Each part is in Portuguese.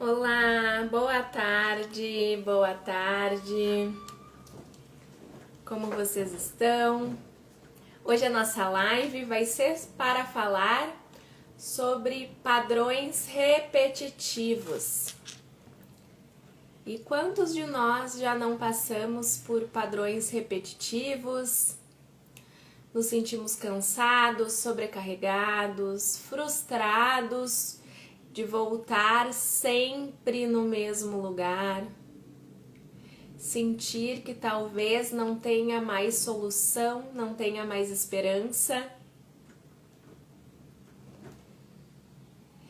Olá, boa tarde, boa tarde. Como vocês estão? Hoje a nossa live vai ser para falar sobre padrões repetitivos. E quantos de nós já não passamos por padrões repetitivos? Nos sentimos cansados, sobrecarregados, frustrados de voltar sempre no mesmo lugar, sentir que talvez não tenha mais solução, não tenha mais esperança.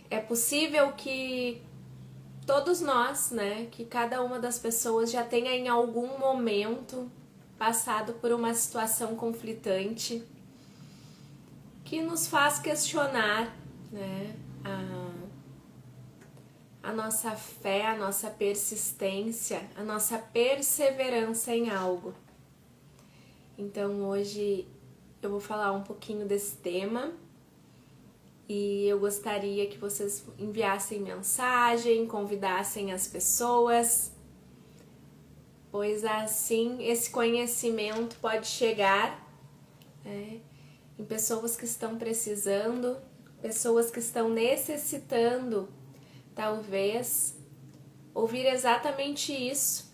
É possível que todos nós, que cada uma das pessoas já tenha em algum momento passado por uma situação conflitante que nos faz questionar, a nossa fé, a nossa persistência, a nossa perseverança em algo. Então hoje eu vou falar um pouquinho desse tema e eu gostaria que vocês enviassem mensagem, convidassem as pessoas, pois assim esse conhecimento pode chegar em pessoas que estão precisando, pessoas que estão necessitando talvez ouvir exatamente isso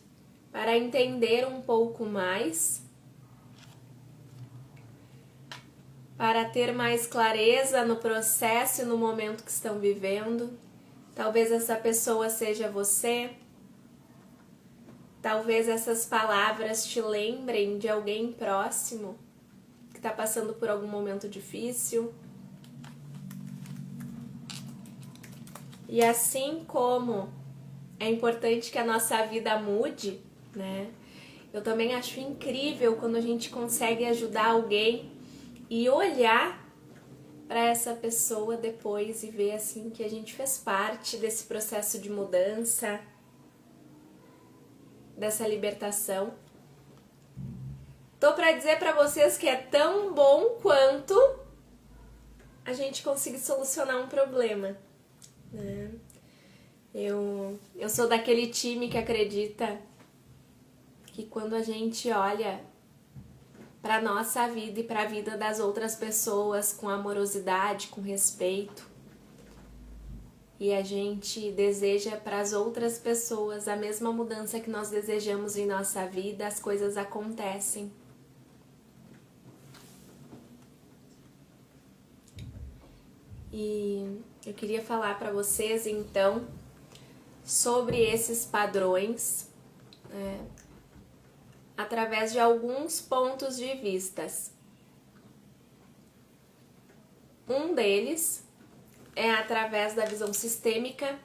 para entender um pouco mais, para ter mais clareza no processo e no momento que estão vivendo. Talvez essa pessoa seja você, talvez essas palavras te lembrem de alguém próximo que está passando por algum momento difícil. E assim como é importante que a nossa vida mude, eu também acho incrível quando a gente consegue ajudar alguém e olhar para essa pessoa depois e ver assim que a gente fez parte desse processo de mudança, dessa libertação. Tô para dizer para vocês que é tão bom quanto a gente conseguir solucionar um problema. Eu sou daquele time que acredita que quando a gente olha para nossa vida e para a vida das outras pessoas com amorosidade, com respeito, e a gente deseja para as outras pessoas a mesma mudança que nós desejamos em nossa vida, as coisas acontecem. E eu queria falar para vocês então sobre esses padrões, através de alguns pontos de vistas. Um deles é através da visão sistêmica,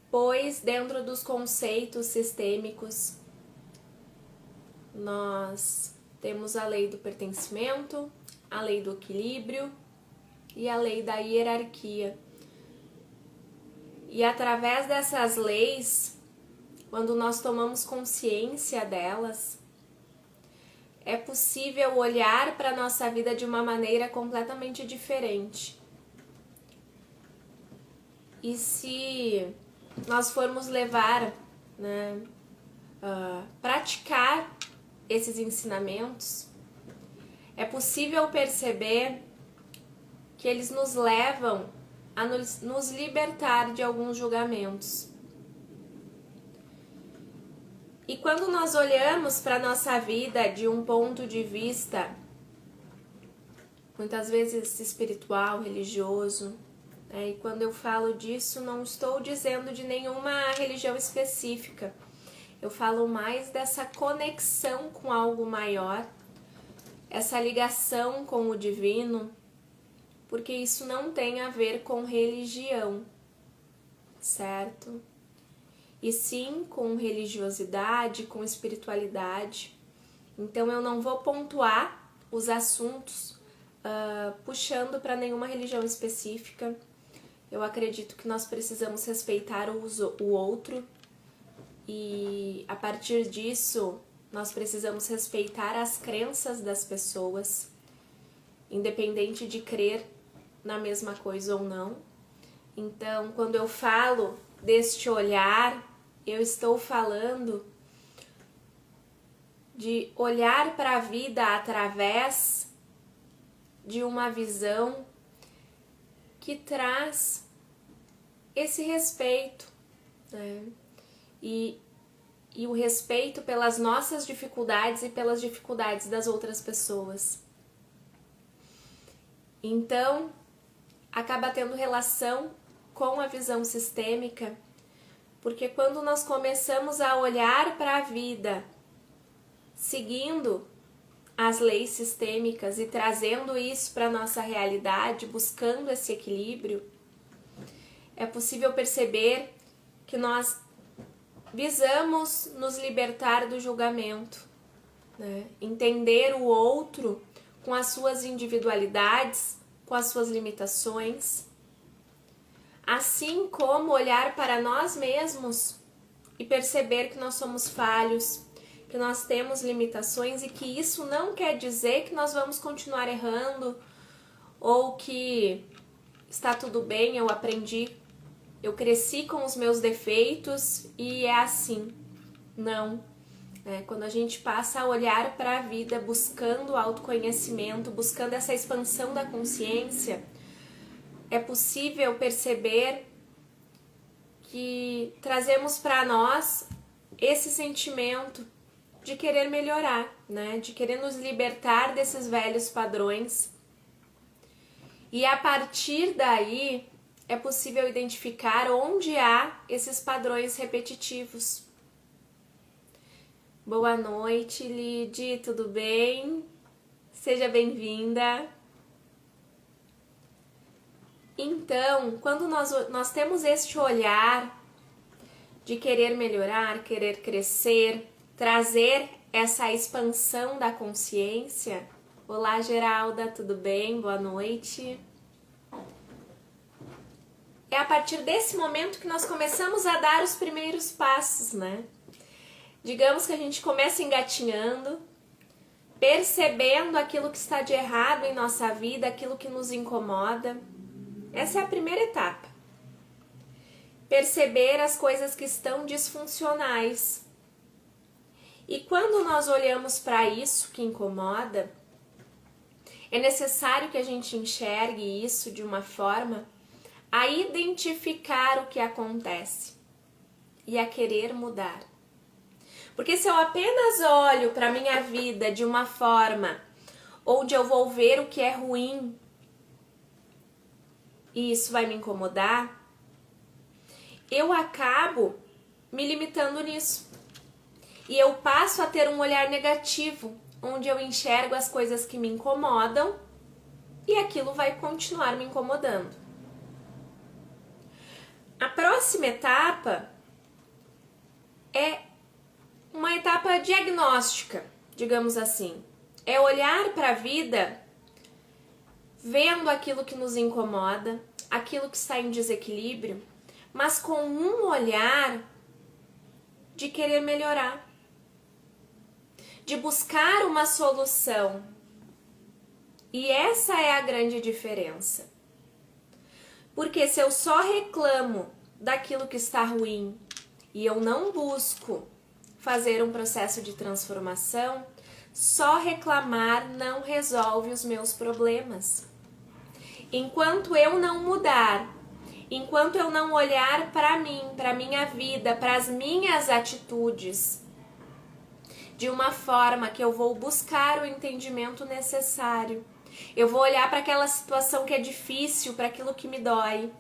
pois dentro dos conceitos sistêmicos nós temos a lei do pertencimento, a lei do equilíbrio e a lei da hierarquia. E através dessas leis, quando nós tomamos consciência delas, é possível olhar para a nossa vida de uma maneira completamente diferente. E se nós formos levar, praticar esses ensinamentos, é possível perceber que eles nos levam a nos libertar de alguns julgamentos. E quando nós olhamos para a nossa vida de um ponto de vista, muitas vezes espiritual, religioso, e quando eu falo disso, não estou dizendo de nenhuma religião específica, eu falo mais dessa conexão com algo maior, essa ligação com o divino, porque isso não tem a ver com religião, certo? E sim com religiosidade, com espiritualidade. Então eu não vou pontuar os assuntos puxando para nenhuma religião específica. Eu acredito que nós precisamos respeitar o outro e a partir disso nós precisamos respeitar as crenças das pessoas, independente de crer na mesma coisa ou não. Então, quando eu falo deste olhar, eu estou falando de olhar para a vida através de uma visão que traz esse respeito, né? E o respeito pelas nossas dificuldades e pelas dificuldades das outras pessoas. Então, acaba tendo relação com a visão sistêmica, porque quando nós começamos a olhar para a vida seguindo as leis sistêmicas e trazendo isso para a nossa realidade, buscando esse equilíbrio, é possível perceber que nós visamos nos libertar do julgamento, né? Entender o outro com as suas individualidades, com as suas limitações, assim como olhar para nós mesmos e perceber que nós somos falhos, que nós temos limitações e que isso não quer dizer que nós vamos continuar errando ou que está tudo bem, eu aprendi, eu cresci com os meus defeitos e é assim. Não. Quando a gente passa a olhar para a vida buscando autoconhecimento, buscando essa expansão da consciência, é possível perceber que trazemos para nós esse sentimento de querer melhorar, né? De querer nos libertar desses velhos padrões. E a partir daí é possível identificar onde há esses padrões repetitivos. Boa noite, Lid, tudo bem? Seja bem-vinda. Então, quando nós temos este olhar de querer melhorar, querer crescer, trazer essa expansão da consciência. Olá, Geralda, tudo bem? Boa noite. É a partir desse momento que nós começamos a dar os primeiros passos, né? Digamos que a gente começa engatinhando, percebendo aquilo que está de errado em nossa vida, aquilo que nos incomoda. Essa é a primeira etapa. Perceber as coisas que estão disfuncionais. E quando nós olhamos para isso que incomoda, é necessário que a gente enxergue isso de uma forma a identificar o que acontece e a querer mudar. Porque se eu apenas olho para a minha vida de uma forma onde eu vou ver o que é ruim e isso vai me incomodar, eu acabo me limitando nisso. E eu passo a ter um olhar negativo, onde eu enxergo as coisas que me incomodam e aquilo vai continuar me incomodando. A próxima etapa é uma etapa diagnóstica, digamos assim. É olhar para a vida vendo aquilo que nos incomoda, aquilo que está em desequilíbrio, mas com um olhar de querer melhorar, de buscar uma solução. E essa é a grande diferença. Porque se eu só reclamo daquilo que está ruim e eu não busco fazer um processo de transformação, só reclamar não resolve os meus problemas. Enquanto eu não mudar, enquanto eu não olhar para mim, para minha vida, para as minhas atitudes, de uma forma que eu vou buscar o entendimento necessário, eu vou olhar para aquela situação que é difícil, para aquilo que me dói,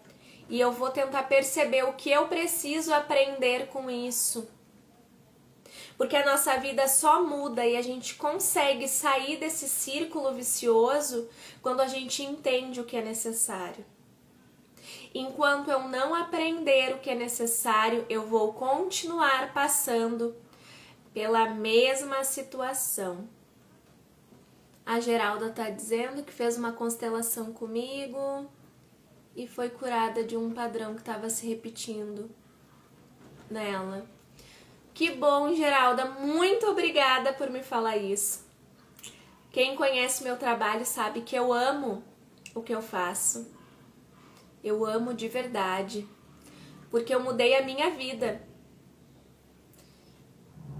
e eu vou tentar perceber o que eu preciso aprender com isso. Porque a nossa vida só muda e a gente consegue sair desse círculo vicioso quando a gente entende o que é necessário. Enquanto eu não aprender o que é necessário, eu vou continuar passando pela mesma situação. A Geralda está dizendo que fez uma constelação comigo e foi curada de um padrão que estava se repetindo nela. Que bom, Geralda, muito obrigada por me falar isso. Quem conhece meu trabalho sabe que eu amo o que eu faço. Eu amo de verdade, porque eu mudei a minha vida.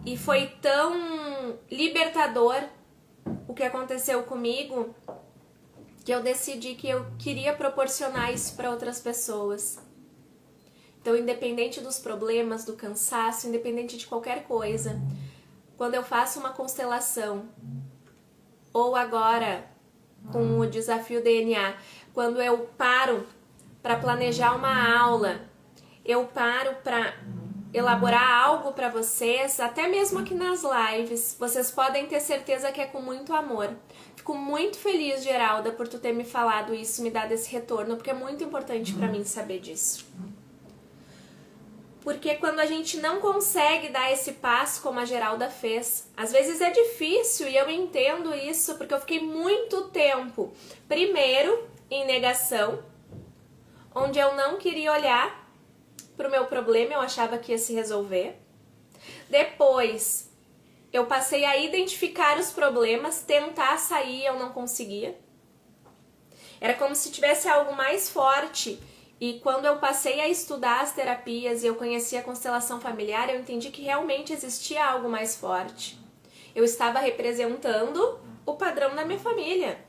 E foi tão libertador o que aconteceu comigo que eu decidi que eu queria proporcionar isso para outras pessoas. Então, independente dos problemas, do cansaço, independente de qualquer coisa, quando eu faço uma constelação, ou agora com o desafio DNA, quando eu paro para planejar uma aula, eu paro para elaborar algo para vocês, até mesmo aqui nas lives, vocês podem ter certeza que é com muito amor. Fico muito feliz, Geralda, por tu ter me falado isso, me dado esse retorno, porque é muito importante para mim saber disso. Porque quando a gente não consegue dar esse passo como a Geralda fez, às vezes é difícil e eu entendo isso porque eu fiquei muito tempo, primeiro, em negação, onde eu não queria olhar para o meu problema, eu achava que ia se resolver. Depois, eu passei a identificar os problemas, tentar sair, eu não conseguia. Era como se tivesse algo mais forte. E quando eu passei a estudar as terapias e eu conheci a constelação familiar, eu entendi que realmente existia algo mais forte. Eu estava representando o padrão da minha família.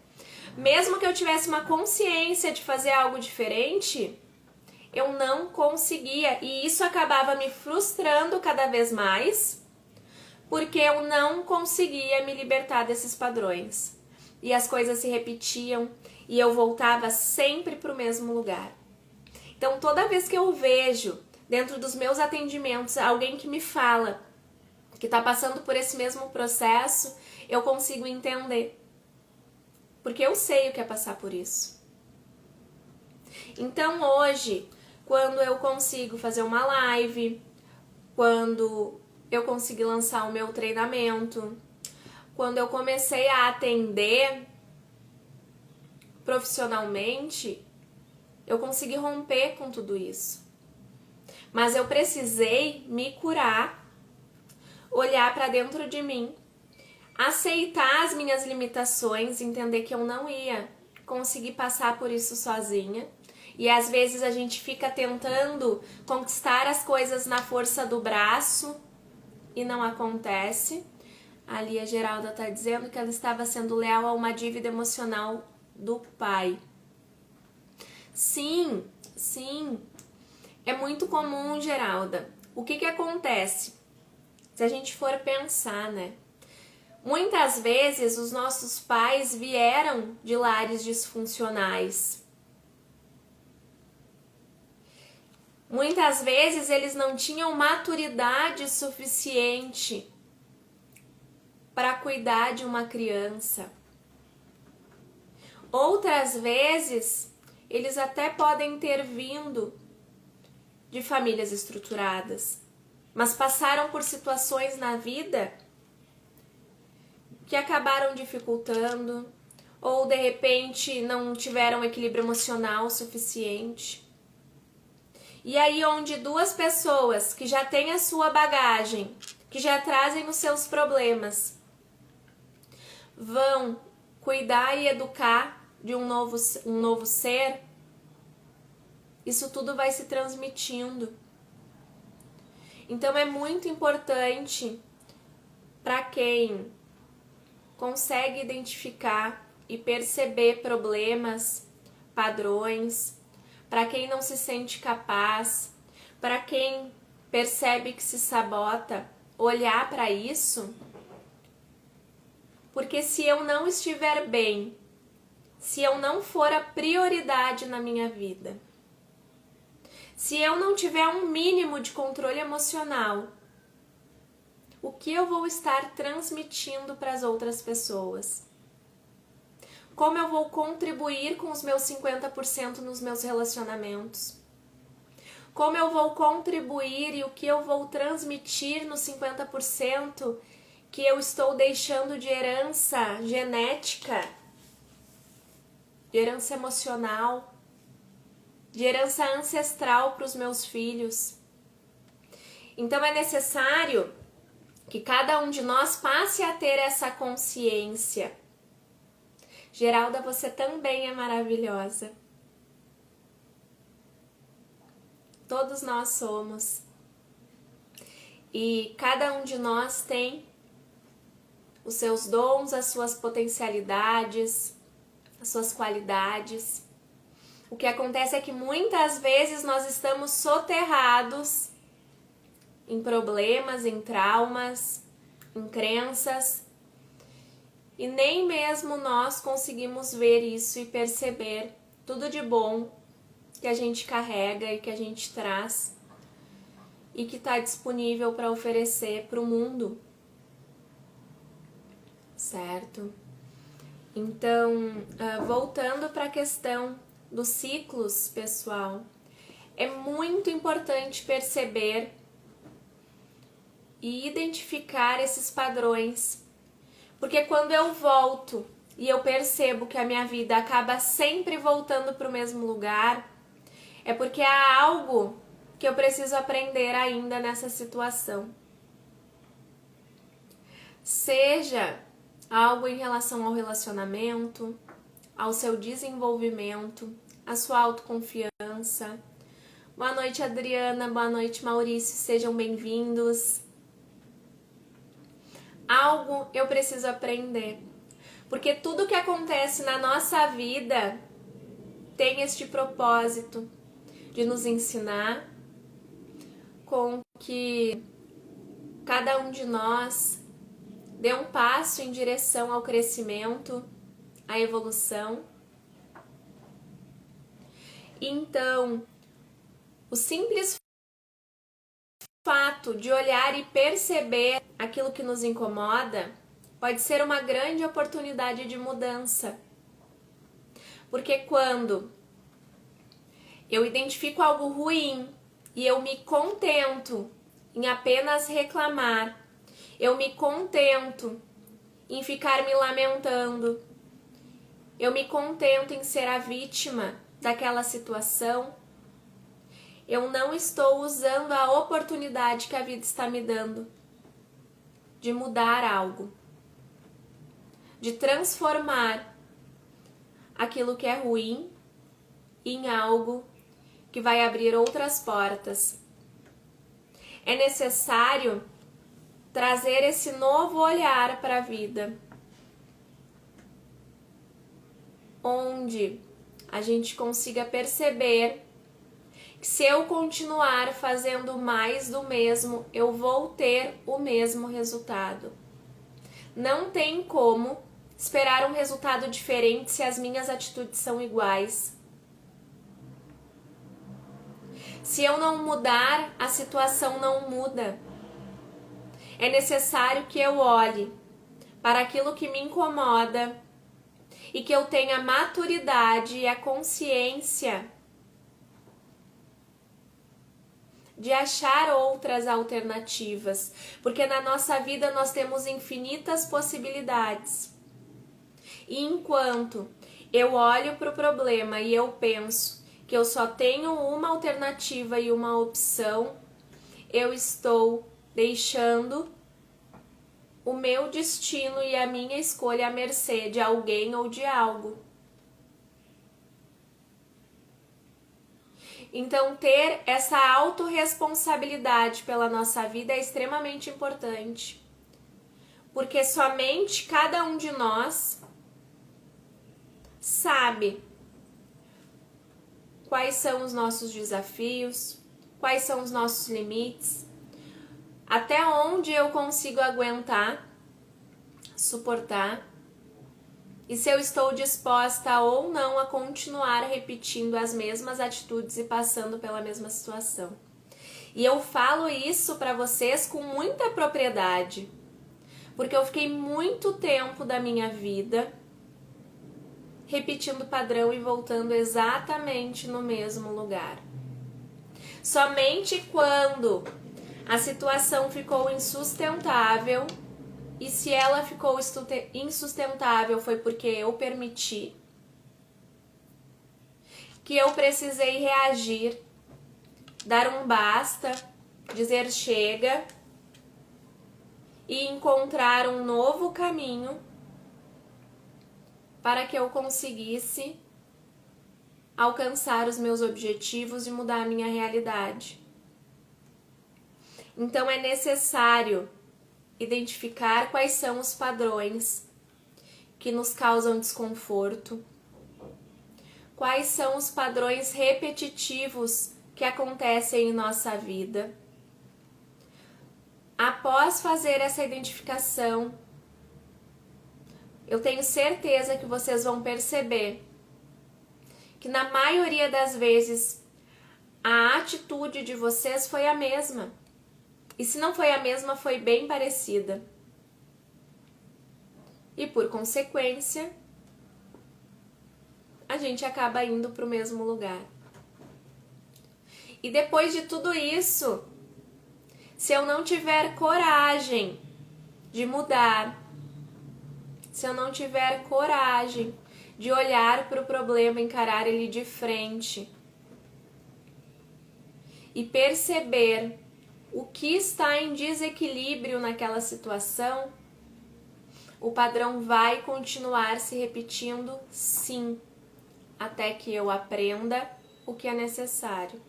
Mesmo que eu tivesse uma consciência de fazer algo diferente, eu não conseguia. E isso acabava me frustrando cada vez mais, porque eu não conseguia me libertar desses padrões. E as coisas se repetiam e eu voltava sempre para o mesmo lugar. Então, toda vez que eu vejo dentro dos meus atendimentos alguém que me fala que está passando por esse mesmo processo, eu consigo entender. Porque eu sei o que é passar por isso. Então, hoje, quando eu consigo fazer uma live, quando eu consegui lançar o meu treinamento, quando eu comecei a atender profissionalmente, eu consegui romper com tudo isso. Mas eu precisei me curar, olhar para dentro de mim, aceitar as minhas limitações, entender que eu não ia conseguir passar por isso sozinha. E às vezes a gente fica tentando conquistar as coisas na força do braço e não acontece. Ali a Geralda está dizendo que ela estava sendo leal a uma dívida emocional do pai. Sim, sim. É muito comum, Geralda. O que acontece? Se a gente for pensar, né? Muitas vezes os nossos pais vieram de lares disfuncionais. Muitas vezes eles não tinham maturidade suficiente para cuidar de uma criança. Outras vezes, eles até podem ter vindo de famílias estruturadas, mas passaram por situações na vida que acabaram dificultando, ou de repente não tiveram equilíbrio emocional suficiente. E aí onde duas pessoas que já têm a sua bagagem, que já trazem os seus problemas, vão cuidar e educar de um novo ser, isso tudo vai se transmitindo. Então é muito importante para quem consegue identificar e perceber problemas, padrões, para quem não se sente capaz, para quem percebe que se sabota, olhar para isso, porque se eu não estiver bem, se eu não for a prioridade na minha vida, se eu não tiver um mínimo de controle emocional, o que eu vou estar transmitindo para as outras pessoas? Como eu vou contribuir com os meus 50% nos meus relacionamentos? Como eu vou contribuir e o que eu vou transmitir nos 50% que eu estou deixando de herança genética, de herança emocional, de herança ancestral para os meus filhos? Então é necessário que cada um de nós passe a ter essa consciência. Geralda, você também é maravilhosa. Todos nós somos. E cada um de nós tem os seus dons, as suas potencialidades, as suas qualidades. O que acontece é que muitas vezes nós estamos soterrados em problemas, em traumas, em crenças, e nem mesmo nós conseguimos ver isso e perceber tudo de bom que a gente carrega e que a gente traz e que está disponível para oferecer para o mundo, certo? Então, voltando para a questão dos ciclos, pessoal, é muito importante perceber e identificar esses padrões, porque quando eu volto e eu percebo que a minha vida acaba sempre voltando para o mesmo lugar, é porque há algo que eu preciso aprender ainda nessa situação. Seja algo em relação ao relacionamento, ao seu desenvolvimento, à sua autoconfiança. Boa noite, Adriana. Boa noite, Maurício. Sejam bem-vindos. Algo eu preciso aprender, porque tudo que acontece na nossa vida tem este propósito de nos ensinar com que cada um de nós dê um passo em direção ao crescimento, à evolução. Então, o simples fato de olhar e perceber aquilo que nos incomoda pode ser uma grande oportunidade de mudança. Porque quando eu identifico algo ruim e eu me contento em apenas reclamar, eu me contento em ficar me lamentando, eu me contento em ser a vítima daquela situação, eu não estou usando a oportunidade que a vida está me dando de mudar algo, de transformar aquilo que é ruim em algo que vai abrir outras portas. É necessário trazer esse novo olhar para a vida, onde a gente consiga perceber que se eu continuar fazendo mais do mesmo, eu vou ter o mesmo resultado. Não tem como esperar um resultado diferente se as minhas atitudes são iguais. Se eu não mudar, a situação não muda. É necessário que eu olhe para aquilo que me incomoda e que eu tenha a maturidade e a consciência de achar outras alternativas, porque na nossa vida nós temos infinitas possibilidades. E enquanto eu olho para o problema e eu penso que eu só tenho uma alternativa e uma opção, eu estou deixando o meu destino e a minha escolha à mercê de alguém ou de algo. Então, ter essa autorresponsabilidade pela nossa vida é extremamente importante, porque somente cada um de nós sabe quais são os nossos desafios, quais são os nossos limites, até onde eu consigo aguentar, suportar, e se eu estou disposta ou não a continuar repetindo as mesmas atitudes e passando pela mesma situação. E eu falo isso para vocês com muita propriedade, porque eu fiquei muito tempo da minha vida repetindo o padrão e voltando exatamente no mesmo lugar. Somente quando a situação ficou insustentável, e se ela ficou insustentável foi porque eu permiti, que eu precisei reagir, dar um basta, dizer chega e encontrar um novo caminho para que eu conseguisse alcançar os meus objetivos e mudar a minha realidade. Então é necessário identificar quais são os padrões que nos causam desconforto, quais são os padrões repetitivos que acontecem em nossa vida. Após fazer essa identificação, eu tenho certeza que vocês vão perceber que na maioria das vezes a atitude de vocês foi a mesma. E se não foi a mesma, foi bem parecida. E por consequência, a gente acaba indo para o mesmo lugar. E depois de tudo isso, se eu não tiver coragem de mudar, se eu não tiver coragem de olhar para o problema, encarar ele de frente e perceber o que está em desequilíbrio naquela situação, o padrão vai continuar se repetindo, sim, até que eu aprenda o que é necessário.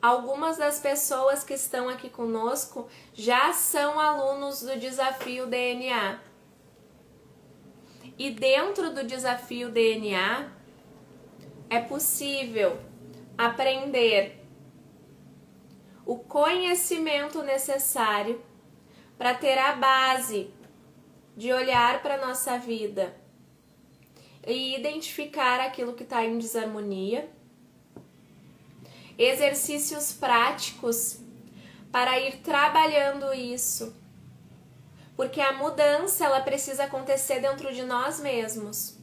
Algumas das pessoas que estão aqui conosco já são alunos do Desafio DNA. E dentro do Desafio DNA é possível aprender o conhecimento necessário para ter a base de olhar para a nossa vida e identificar aquilo que está em desarmonia, exercícios práticos para ir trabalhando isso, porque a mudança ela precisa acontecer dentro de nós mesmos.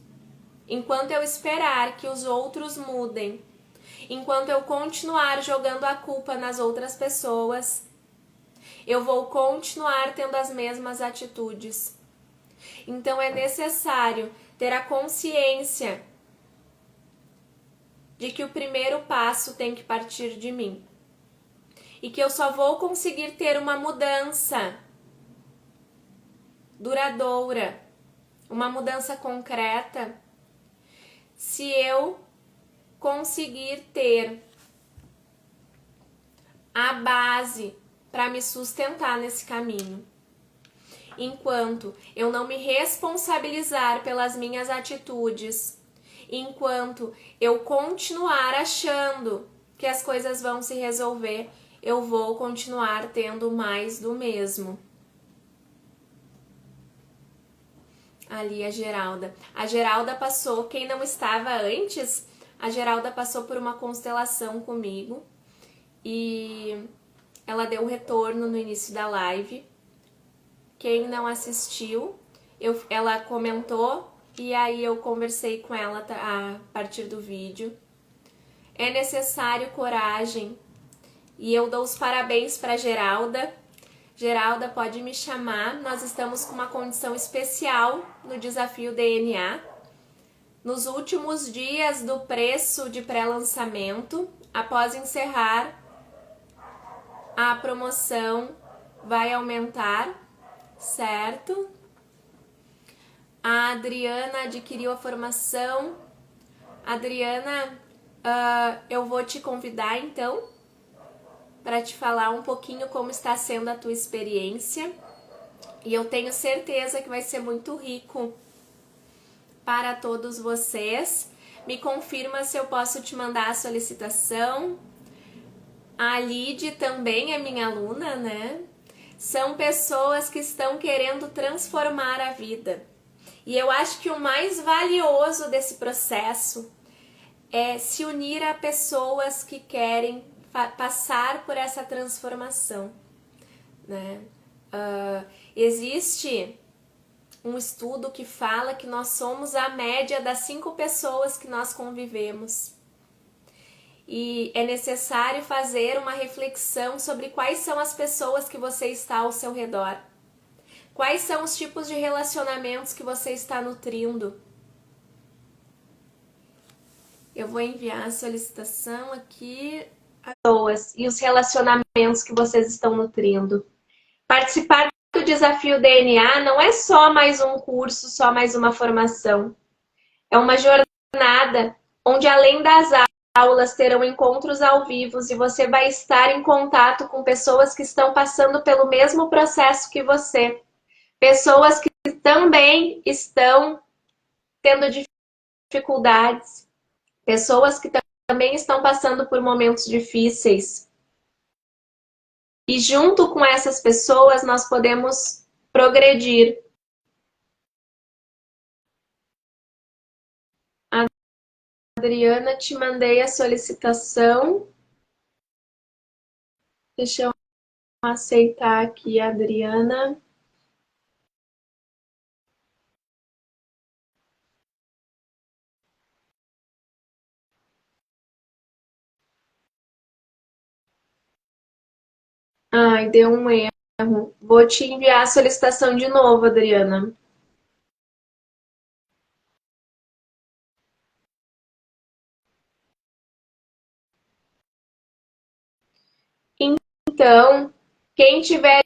Enquanto eu esperar que os outros mudem, enquanto eu continuar jogando a culpa nas outras pessoas, eu vou continuar tendo as mesmas atitudes. Então é necessário ter a consciência de que o primeiro passo tem que partir de mim. E que eu só vou conseguir ter uma mudança duradoura, uma mudança concreta, se eu conseguir ter a base para me sustentar nesse caminho. Enquanto eu não me responsabilizar pelas minhas atitudes, enquanto eu continuar achando que as coisas vão se resolver, eu vou continuar tendo mais do mesmo. Ali a Geralda. A Geralda passou, quem não estava antes, a Geralda passou por uma constelação comigo e ela deu um retorno no início da live. Quem não assistiu, ela comentou e aí eu conversei com ela a partir do vídeo. É necessário coragem e eu dou os parabéns para Geralda. Geralda, pode me chamar, nós estamos com uma condição especial no Desafio DNA. Nos últimos dias do preço de pré-lançamento, após encerrar, a promoção vai aumentar, certo? A Adriana adquiriu a formação. Adriana, eu vou te convidar então para te falar um pouquinho como está sendo a tua experiência. E eu tenho certeza que vai ser muito rico para todos vocês. Me confirma se eu posso te mandar a solicitação. A Lid também é minha aluna, né? São pessoas que estão querendo transformar a vida. E eu acho que o mais valioso desse processo é se unir a pessoas que querem passar por essa transformação, né? Existe um estudo que fala que nós somos a média das 5 pessoas que nós convivemos. E é necessário fazer uma reflexão sobre quais são as pessoas que você está ao seu redor. Quais são os tipos de relacionamentos que você está nutrindo. Eu vou enviar a solicitação aqui. Pessoas e os relacionamentos que vocês estão nutrindo. Participar do Desafio DNA não é só mais um curso, só mais uma formação. É uma jornada onde, além das aulas, terão encontros ao vivo e você vai estar em contato com pessoas que estão passando pelo mesmo processo que você. Pessoas que também estão tendo dificuldades. Pessoas que também estão passando por momentos difíceis. E junto com essas pessoas nós podemos progredir. Adriana, te mandei a solicitação. Deixa eu aceitar aqui, Adriana. Ai, deu um erro. Vou te enviar a solicitação de novo, Adriana. Então, quem tiver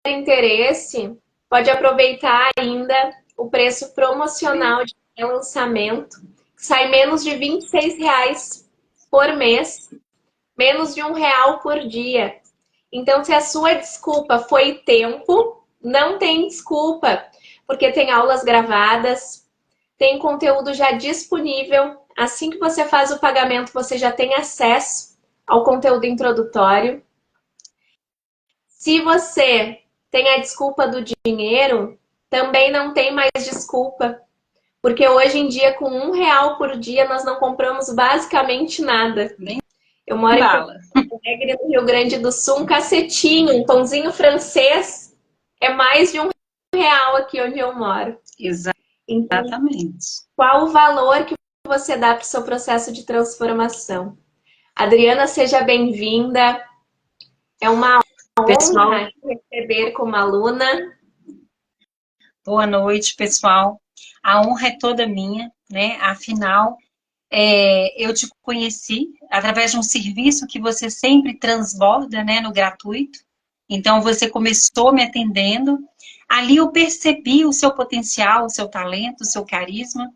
interesse, pode aproveitar ainda o preço promocional de lançamento, que sai menos de R$ 26 por mês, menos de R$ 1 por dia. Então, se a sua desculpa foi tempo, não tem desculpa, porque tem aulas gravadas, tem conteúdo já disponível. Assim que você faz o pagamento, você já tem acesso ao conteúdo introdutório. Se você tem a desculpa do dinheiro, também não tem mais desculpa. Porque hoje em dia, com R$ 1 por dia, nós não compramos basicamente nada. Eu moro em Porto Alegre, no Rio Grande do Sul, um cacetinho, um pãozinho francês é mais de R$ 1 aqui onde eu moro. Exatamente. Então, qual o valor que você dá para o seu processo de transformação? Adriana, seja bem-vinda. É uma honra te receber como aluna. Boa noite, pessoal. A honra é toda minha, né? Afinal, eu te conheci através de um serviço que você sempre transborda, né, no gratuito. Então, você começou me atendendo. Ali eu percebi o seu potencial, o seu talento, o seu carisma.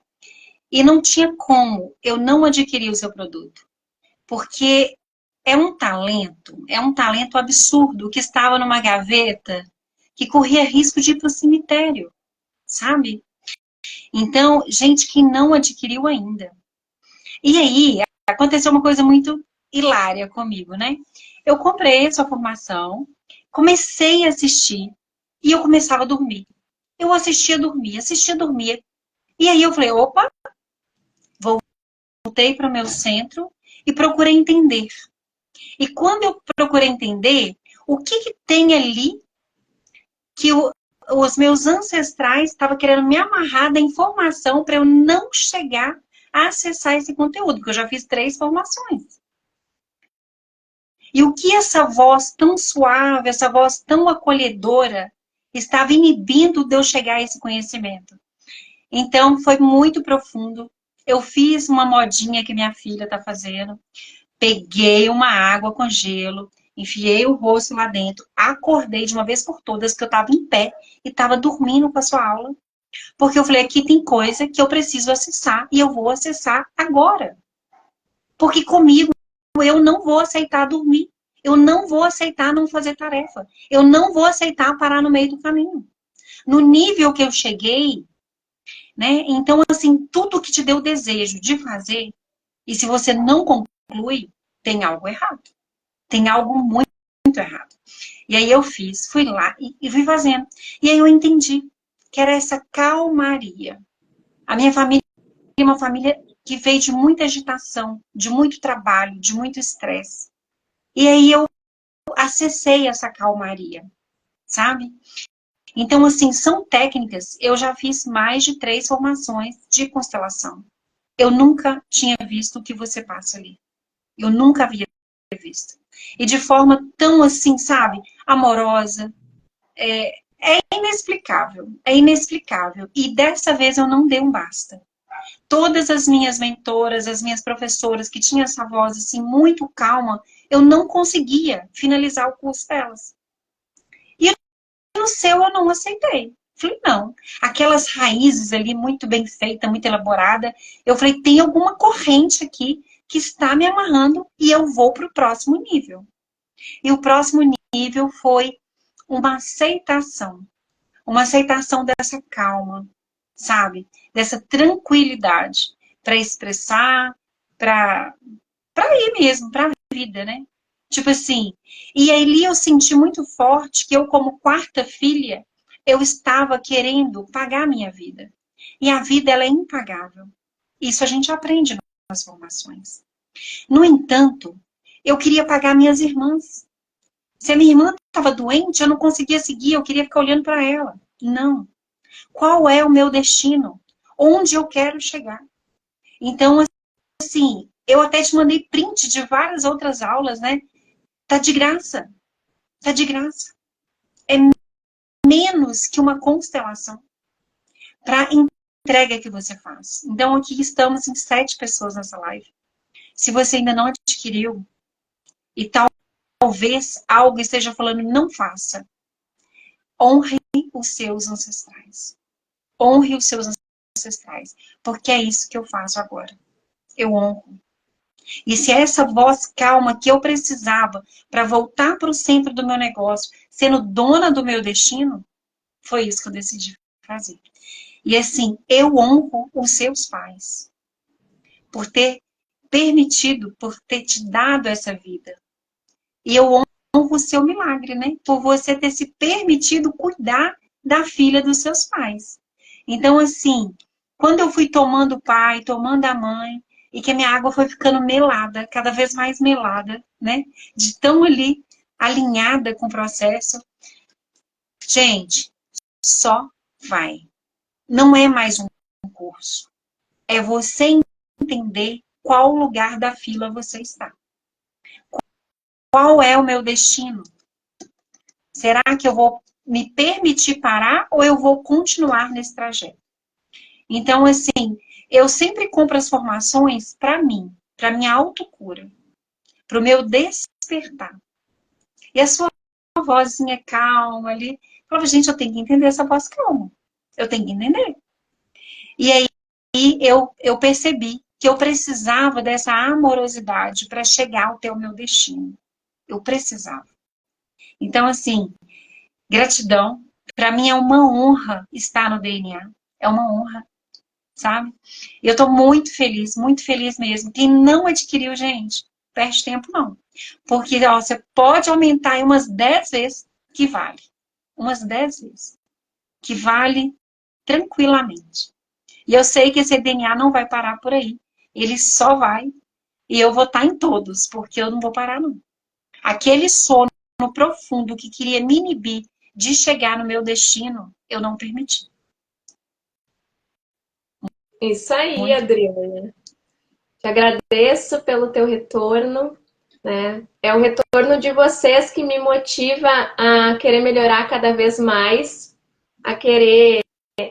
E não tinha como eu não adquirir o seu produto. Porque é um talento absurdo que estava numa gaveta que corria risco de ir para o cemitério, sabe? Então, gente que não adquiriu ainda. E aí, aconteceu uma coisa muito hilária comigo, né? Eu comprei a sua formação, comecei a assistir e eu começava a dormir. Eu assistia, dormia. E aí eu falei, opa, voltei para o meu centro e procurei entender. E quando eu procurei entender, o que tem ali que os meus ancestrais estavam querendo me amarrar da informação para eu não chegar a acessar esse conteúdo, porque eu já fiz 3 formações. E o que essa voz tão suave, essa voz tão acolhedora, estava inibindo de eu chegar a esse conhecimento? Então, foi muito profundo. Eu fiz uma modinha que minha filha está fazendo. Peguei uma água com gelo, enfiei o rosto lá dentro, acordei de uma vez por todas que eu estava em pé e estava dormindo com a sua aula. Porque eu falei, aqui tem coisa que eu preciso acessar e eu vou acessar agora. Porque comigo eu não vou aceitar dormir. Eu não vou aceitar não fazer tarefa. Eu não vou aceitar parar no meio do caminho. No nível que eu cheguei, né? Então, assim, tudo que te deu desejo de fazer, e se você não conclui, tem algo errado. Tem algo muito, muito errado. E aí eu fui lá e fui fazendo. E aí eu entendi que era essa calmaria. A minha família é uma família que veio de muita agitação, de muito trabalho, de muito estresse. E aí eu acessei essa calmaria, sabe? Então, assim, são técnicas. Eu já fiz mais de 3 formações de constelação. Eu nunca tinha visto o que você passa ali. Eu nunca havia visto. E de forma tão assim, sabe, amorosa. É inexplicável. É inexplicável. E dessa vez eu não dei um basta. Todas as minhas mentoras, as minhas professoras que tinham essa voz assim muito calma, eu não conseguia finalizar o curso delas. E no seu eu não aceitei. Falei, não. Aquelas raízes ali, muito bem feita, muito elaborada. Eu falei, tem alguma corrente aqui que está me amarrando e eu vou para o próximo nível. E o próximo nível foi uma aceitação. Uma aceitação dessa calma, sabe? Dessa tranquilidade para expressar, para ir mesmo, para a vida, né? Tipo assim, e ali eu senti muito forte que eu, como quarta filha, eu estava querendo pagar a minha vida. E a vida, ela é impagável. Isso a gente aprende nas formações. No entanto, eu queria pagar minhas irmãs. Se a minha irmã estava doente, eu não conseguia seguir, eu queria ficar olhando para ela. Não. Qual é o meu destino? Onde eu quero chegar? Então, assim, eu até te mandei print de várias outras aulas, né? Tá de graça. Tá de graça. É menos que uma constelação para entrega que você faz. Então, aqui estamos em 7 pessoas nessa live. Se você ainda não adquiriu, e talvez algo esteja falando, não faça. Honre os seus ancestrais. Honre os seus ancestrais. Porque é isso que eu faço agora. Eu honro. E se essa voz calma que eu precisava para voltar para o centro do meu negócio, sendo dona do meu destino, foi isso que eu decidi fazer. E assim, eu honro os seus pais por ter permitido, por ter te dado essa vida. E eu honro o seu milagre, né? Por você ter se permitido cuidar da filha dos seus pais. Então, assim, quando eu fui tomando o pai, tomando a mãe, e que a minha água foi ficando melada, cada vez mais melada, né? De tão ali alinhada com o processo. Gente, só vai. Não é mais um curso. É você entender qual lugar da fila você está. Qual é o meu destino? Será que eu vou me permitir parar ou eu vou continuar nesse trajeto? Então, assim, eu sempre compro as formações para mim, para minha autocura, para o meu despertar. E a sua vozinha calma ali, eu falava, gente, eu tenho que entender essa voz calma. Eu tenho que entender. E aí eu percebi que eu precisava dessa amorosidade para chegar até o meu destino. Eu precisava. Então, assim, gratidão. Para mim é uma honra estar no DNA. É uma honra, sabe? E eu estou muito feliz mesmo. Quem não adquiriu, gente, perde tempo não. Porque ó, você pode aumentar em umas 10 vezes que vale. Umas 10 vezes. Que vale tranquilamente. E eu sei que esse DNA não vai parar por aí. Ele só vai. E eu vou estar em todos, porque eu não vou parar, não. Aquele sono profundo que queria me inibir de chegar no meu destino, eu não permiti. Isso aí, Muito. Adriana. Te agradeço pelo teu retorno, né? É o retorno de vocês que me motiva a querer melhorar cada vez mais, a querer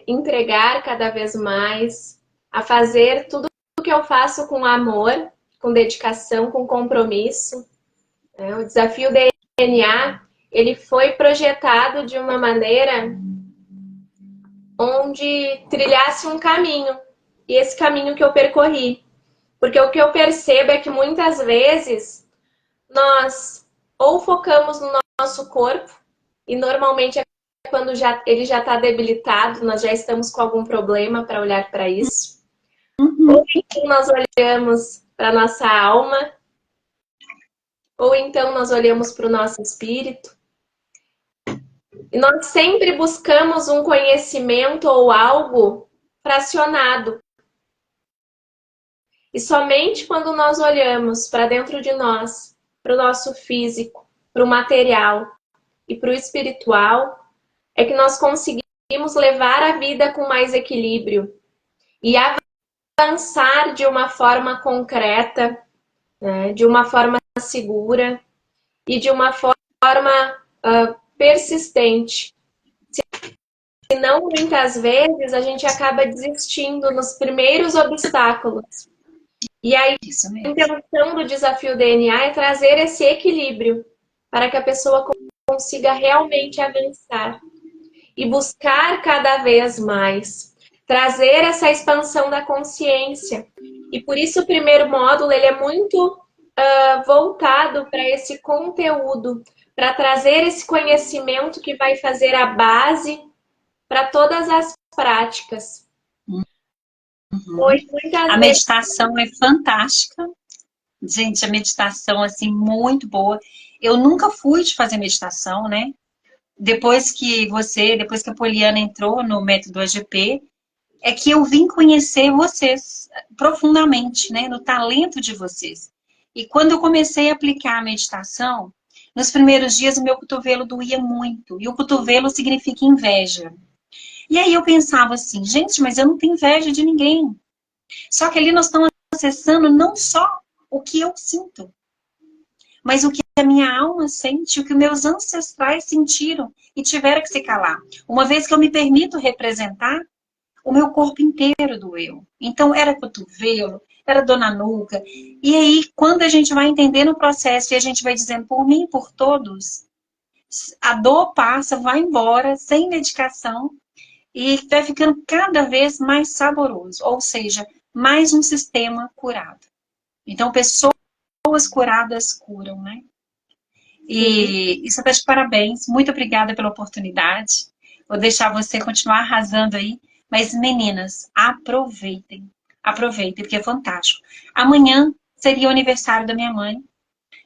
entregar cada vez mais, a fazer tudo o que eu faço com amor, com dedicação, com compromisso. O desafio DNA, ele foi projetado de uma maneira onde trilhasse um caminho, e esse caminho que eu percorri. Porque o que eu percebo é que muitas vezes nós ou focamos no nosso corpo, e normalmente é quando ele já está debilitado, nós já estamos com algum problema para olhar para isso. Ou então nós olhamos para a nossa alma, ou então nós olhamos para o nosso espírito. E nós sempre buscamos um conhecimento ou algo fracionado. E somente quando nós olhamos para dentro de nós, para o nosso físico, para o material e para o espiritual, é que nós conseguimos levar a vida com mais equilíbrio e avançar de uma forma concreta, né, de uma forma segura e de uma forma persistente. Senão, muitas vezes, a gente acaba desistindo nos primeiros obstáculos. E aí, a intenção do desafio DNA é trazer esse equilíbrio para que a pessoa consiga realmente avançar. e buscar cada vez mais, trazer essa expansão da consciência. E por isso o primeiro módulo ele é muito voltado para esse conteúdo, para trazer esse conhecimento que vai fazer a base para todas as práticas. Uhum. A meditação é fantástica. Gente, a meditação, assim, muito boa. Eu nunca fui de fazer meditação, né? Depois que a Poliana entrou no método AGP, é que eu vim conhecer vocês profundamente, né? No talento de vocês. E quando eu comecei a aplicar a meditação, nos primeiros dias o meu cotovelo doía muito. E o cotovelo significa inveja. E aí eu pensava assim, gente, mas eu não tenho inveja de ninguém. Só que ali nós estamos acessando não só o que eu sinto, mas o que a minha alma sente, o que meus ancestrais sentiram e tiveram que se calar. Uma vez que eu me permito representar, o meu corpo inteiro doeu. Então, era cotovelo, era dor na nuca. E aí, quando a gente vai entendendo o processo e a gente vai dizendo por mim e por todos, a dor passa, vai embora, sem medicação, e vai ficando cada vez mais saboroso. Ou seja, mais um sistema curado. Então, pessoas curadas curam, né? E isso está de parabéns. Muito obrigada pela oportunidade. Vou deixar você continuar arrasando aí. Mas, meninas, aproveitem. Aproveitem, porque é fantástico. Amanhã seria o aniversário da minha mãe,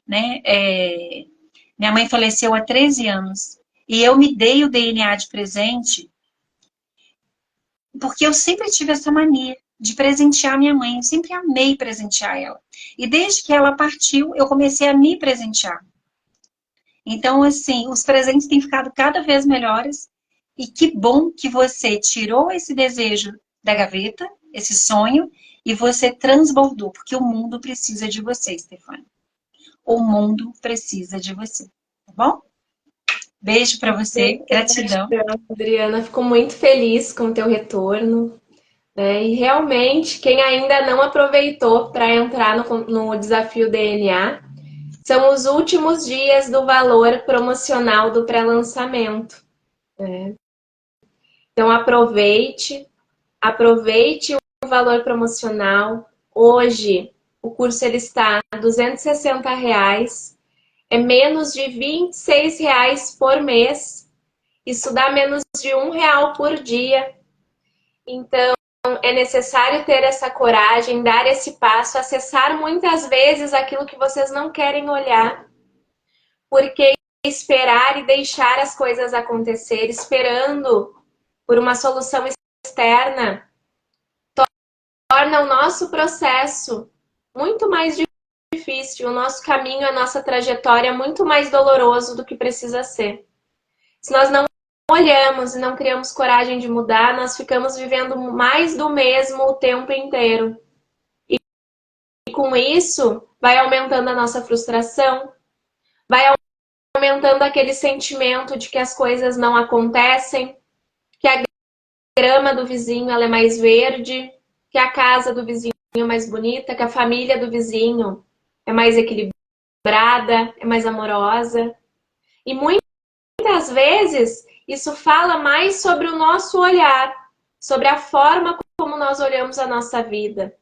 né? Minha mãe faleceu há 13 anos. E eu me dei o DNA de presente porque eu sempre tive essa mania de presentear minha mãe. Eu sempre amei presentear ela. E desde que ela partiu, eu comecei a me presentear. Então, assim, os presentes têm ficado cada vez melhores. E que bom que você tirou esse desejo da gaveta, esse sonho, e você transbordou, porque o mundo precisa de você, Stefania. O mundo precisa de você, tá bom? Beijo para você, gratidão. Adriana, fico muito feliz com o teu retorno. Né? E realmente, quem ainda não aproveitou para entrar no desafio DNA, são os últimos dias do valor promocional do pré-lançamento. Né? Então aproveite o valor promocional. Hoje o curso ele está a R$ 260, é menos de R$ 26 por mês. Isso dá menos de R$ 1 por dia. Então, é necessário ter essa coragem, dar esse passo, acessar muitas vezes aquilo que vocês não querem olhar, porque esperar e deixar as coisas acontecer, esperando por uma solução externa, torna o nosso processo muito mais difícil, o nosso caminho, a nossa trajetória muito mais doloroso do que precisa ser. Se nós não olhamos e não criamos coragem de mudar, nós ficamos vivendo mais do mesmo o tempo inteiro. E com isso, vai aumentando a nossa frustração, vai aumentando aquele sentimento de que as coisas não acontecem, que a grama do vizinho ela é mais verde, que a casa do vizinho é mais bonita, que a família do vizinho é mais equilibrada, é mais amorosa. E muitas vezes isso fala mais sobre o nosso olhar, sobre a forma como nós olhamos a nossa vida,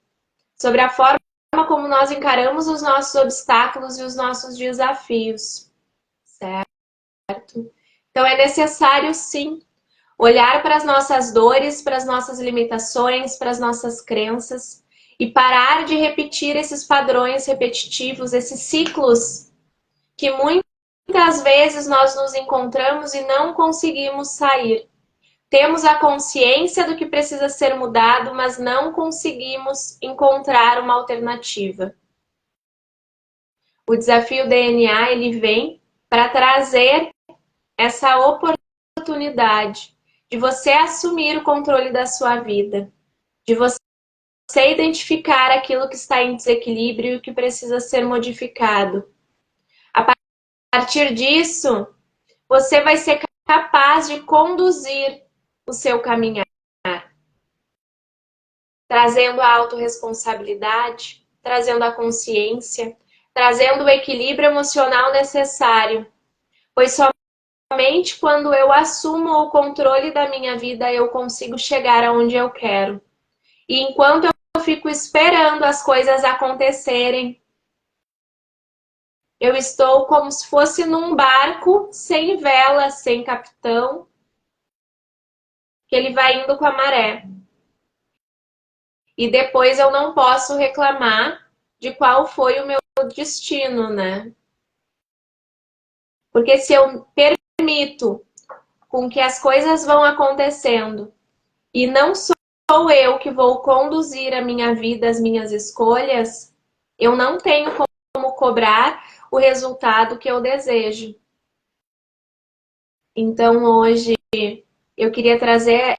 sobre a forma como nós encaramos os nossos obstáculos e os nossos desafios, certo? Então é necessário sim olhar para as nossas dores, para as nossas limitações, para as nossas crenças e parar de repetir esses padrões repetitivos, esses ciclos que muitas vezes nós nos encontramos e não conseguimos sair. Temos a consciência do que precisa ser mudado, mas não conseguimos encontrar uma alternativa. O desafio DNA ele vem para trazer essa oportunidade de você assumir o controle da sua vida, de você identificar aquilo que está em desequilíbrio e o que precisa ser modificado. A partir disso, você vai ser capaz de conduzir o seu caminhar, trazendo a autorresponsabilidade, trazendo a consciência, trazendo o equilíbrio emocional necessário, pois somente quando eu assumo o controle da minha vida eu consigo chegar aonde eu quero. E enquanto eu fico esperando as coisas acontecerem, eu estou como se fosse num barco sem vela, sem capitão, que ele vai indo com a maré. E depois eu não posso reclamar de qual foi o meu destino, né? Porque se eu permito com que as coisas vão acontecendo e não sou eu que vou conduzir a minha vida, as minhas escolhas, eu não tenho como cobrar o resultado que eu desejo. Então hoje eu queria trazer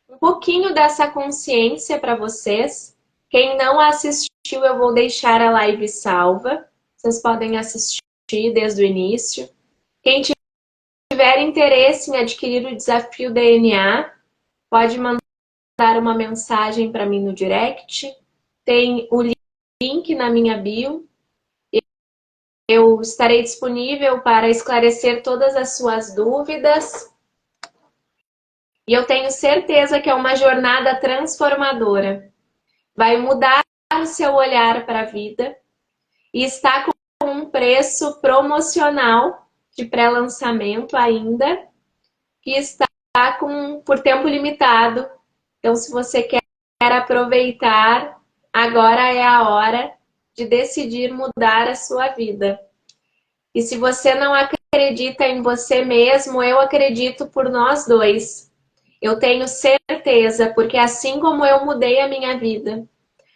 um pouquinho dessa consciência para vocês. Quem não assistiu, eu vou deixar a live salva. Vocês podem assistir desde o início. Quem tiver interesse em adquirir o desafio DNA, pode mandar uma mensagem para mim no direct. Tem o link na minha bio. Eu estarei disponível para esclarecer todas as suas dúvidas. E eu tenho certeza que é uma jornada transformadora. Vai mudar o seu olhar para a vida e está com um preço promocional de pré-lançamento ainda, que está por tempo limitado. Então, se você quer aproveitar, agora é a hora de decidir mudar a sua vida. E se você não acredita em você mesmo, eu acredito por nós dois. Eu tenho certeza, porque assim como eu mudei a minha vida,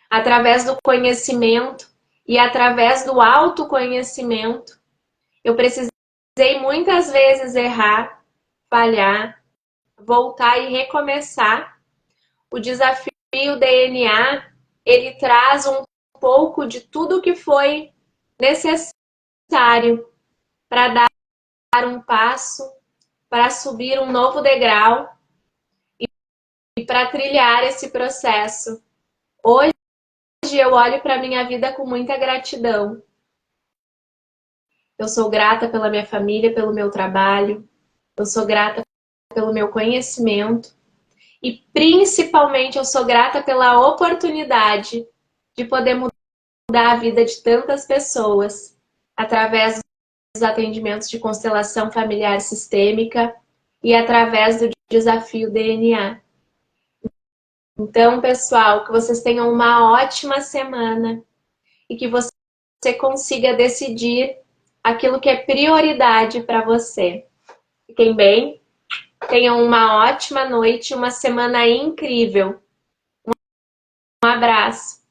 através do conhecimento e através do autoconhecimento, eu precisei muitas vezes errar, falhar, voltar e recomeçar. O desafio DNA, ele traz um pouco de tudo que foi necessário para dar um passo, para subir um novo degrau e para trilhar esse processo. Hoje eu olho para a minha vida com muita gratidão. Eu sou grata pela minha família, pelo meu trabalho. Eu sou grata pelo meu conhecimento. E principalmente eu sou grata pela oportunidade de poder mudar a vida de tantas pessoas através dos atendimentos de constelação familiar sistêmica e através do desafio DNA. Então, pessoal, que vocês tenham uma ótima semana e que você consiga decidir aquilo que é prioridade para você. Fiquem bem, tenham uma ótima noite, uma semana incrível. Um abraço.